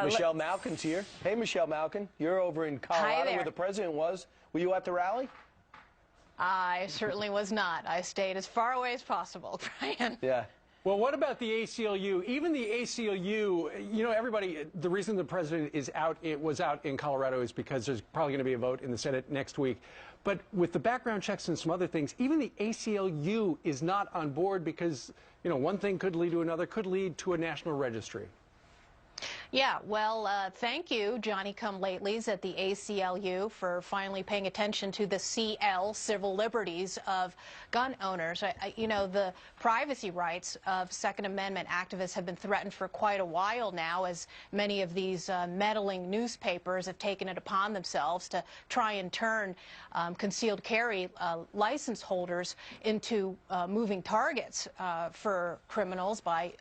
Michelle Malkin's here. Hey, Michelle Malkin. You're over in Colorado where the president was. Were you at the rally? I certainly was not. I stayed as far away as possible, Brian. Yeah. Well, what about the ACLU? Even the ACLU, you know, everybody, the reason the president was out in Colorado is because there's probably going to be a vote in the Senate next week. But with the background checks and some other things, even the ACLU is not on board because, you know, one thing could lead to another, could lead to a national registry. Yeah, well, thank you, Johnny-come-latelys at the ACLU, for finally paying attention to the CL, civil liberties of gun owners. You know, the privacy rights of Second Amendment activists have been threatened for quite a while now, as many of these meddling newspapers have taken it upon themselves to try and turn concealed carry license holders into moving targets for criminals by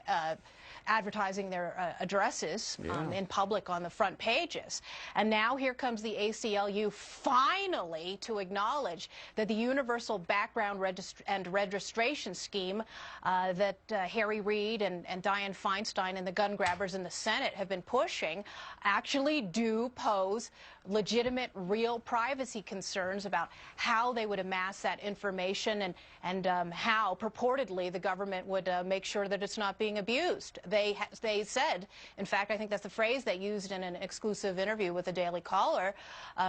advertising their addresses in public on the front pages. And now here comes the ACLU finally to acknowledge that the universal background and registration scheme that Harry Reid and Dianne Feinstein and the gun grabbers in the Senate have been pushing actually do pose legitimate, real privacy concerns about how they would amass that information and how purportedly the government would make sure that it's not being abused. They said, in fact, I think that's the phrase they used in an exclusive interview with the Daily Caller.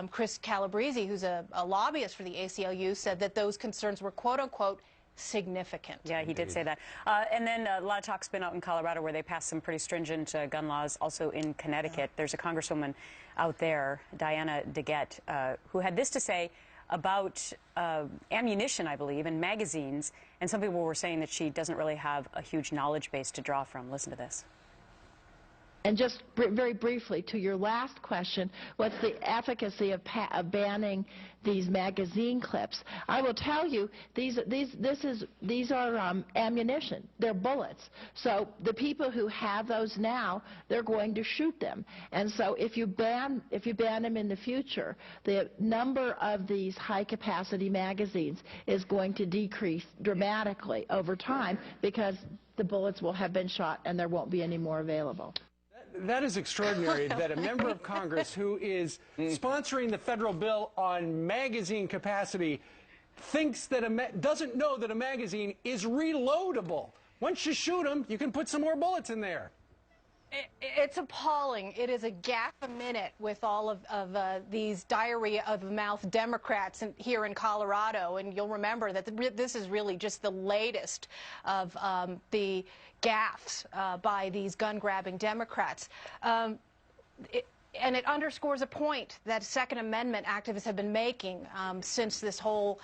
Chris Calabrese, who's a lobbyist for the ACLU, said that those concerns were, quote unquote, significant. Yeah, he did say that. And then a lot of talk's been out in Colorado where they passed some pretty stringent gun laws. Also in Connecticut, there's a congresswoman out there, Diana DeGette, who had this to say about ammunition, I believe, and magazines. And some people were saying that she doesn't really have a huge knowledge base to draw from. Listen to this. And just very briefly, to your last question, what's the efficacy of banning these magazine clips? I will tell you, these are ammunition. They're bullets. So the people who have those now, they're going to shoot them. And so if you ban them in the future, the number of these high-capacity magazines is going to decrease dramatically over time because the bullets will have been shot and there won't be any more available. That is extraordinary that a member of Congress who is sponsoring the federal bill on magazine capacity thinks that doesn't know that a magazine is reloadable. Once you shoot them, you can put some more bullets in there. It's appalling. It is a gap a minute with all of these diarrhea of the mouth Democrats here in Colorado. And you'll remember that this is really just the latest of the gaffes by these gun-grabbing Democrats. And it underscores a point that Second Amendment activists have been making since this whole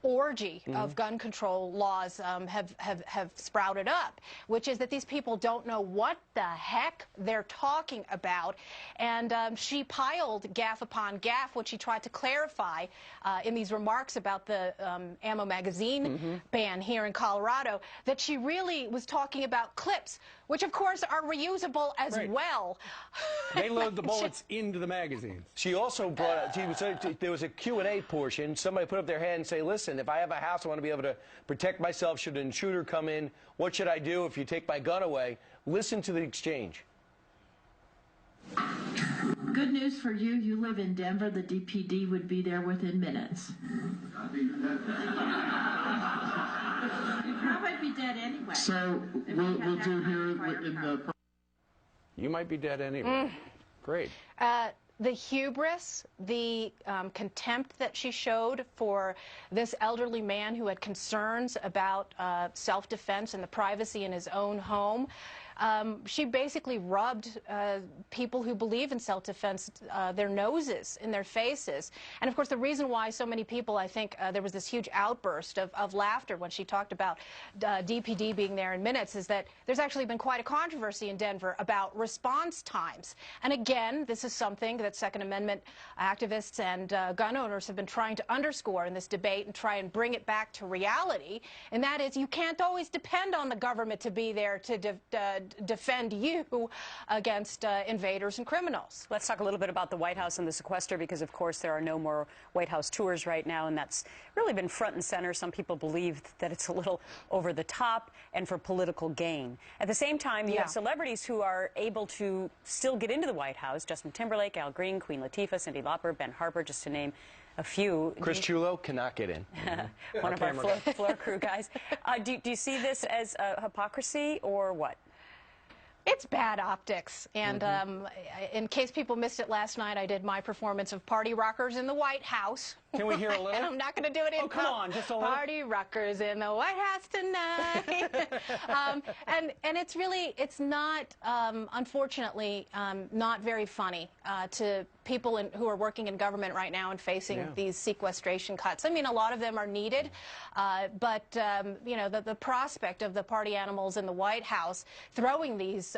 orgy of gun control laws have sprouted up, which is that these people don't know what the heck they're talking about. And she piled gaffe upon gaffe, which she tried to clarify in these remarks about the ammo magazine ban here in Colorado, that she really was talking about clips, which of course are reusable as well. They load the bullets into the magazines. She also brought there was a Q&A portion. Somebody put up their hand and say, listen, if I have a house, I want to be able to protect myself should an intruder come in. What should I do if you take my gun away? Listen to the exchange. Good news for you. You live in Denver. The DPD would be there within minutes. You might be dead anyway. So we'll do here in the... You might be dead anyway. Great. The hubris, the contempt that she showed for this elderly man who had concerns about self-defense and the privacy in his own home. She basically rubbed people who believe in self-defense their noses in their faces. And of course the reason why so many people, I think there was this huge outburst of laughter when she talked about DPD being there in minutes, is that there's actually been quite a controversy in Denver about response times. And again, this is something that Second Amendment activists and gun owners have been trying to underscore in this debate and try and bring it back to reality. And that is, you can't always depend on the government to be there to defend you against invaders and criminals. Let's talk a little bit about the White House and the sequester, because, of course, there are no more White House tours right now, and that's really been front and center. Some people believe that it's a little over the top and for political gain. At the same time, you have celebrities who are able to still get into the White House: Justin Timberlake, Al Green, Queen Latifah, Cyndi Lauper, Ben Harper, just to name a few. Chris Chulo cannot get in. One of our floor crew guys. Do you see this as hypocrisy or what? It's bad optics. And in case people missed it last night, I did my performance of Party Rockers in the White House. Can we hear a little? And I'm not going to do it in come on, just a little. Party Rockers in the White House tonight. And it's really, it's not, unfortunately, not very funny to people who are working in government right now and facing these sequestration cuts. I mean, a lot of them are needed, but you know, the prospect of the party animals in the White House throwing these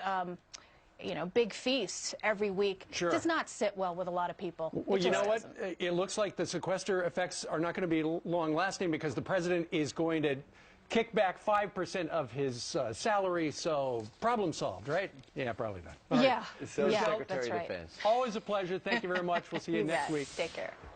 you know, big feasts every week does not sit well with a lot of people. Well, you know what? It looks like the sequester effects are not going to be long-lasting, because the president is going to kick back 5% of his salary, so problem solved, right? Yeah, probably not. Yeah, So yeah, Secretary that's of right. Defense. Always a pleasure. Thank you very much. We'll see you next week. Take care.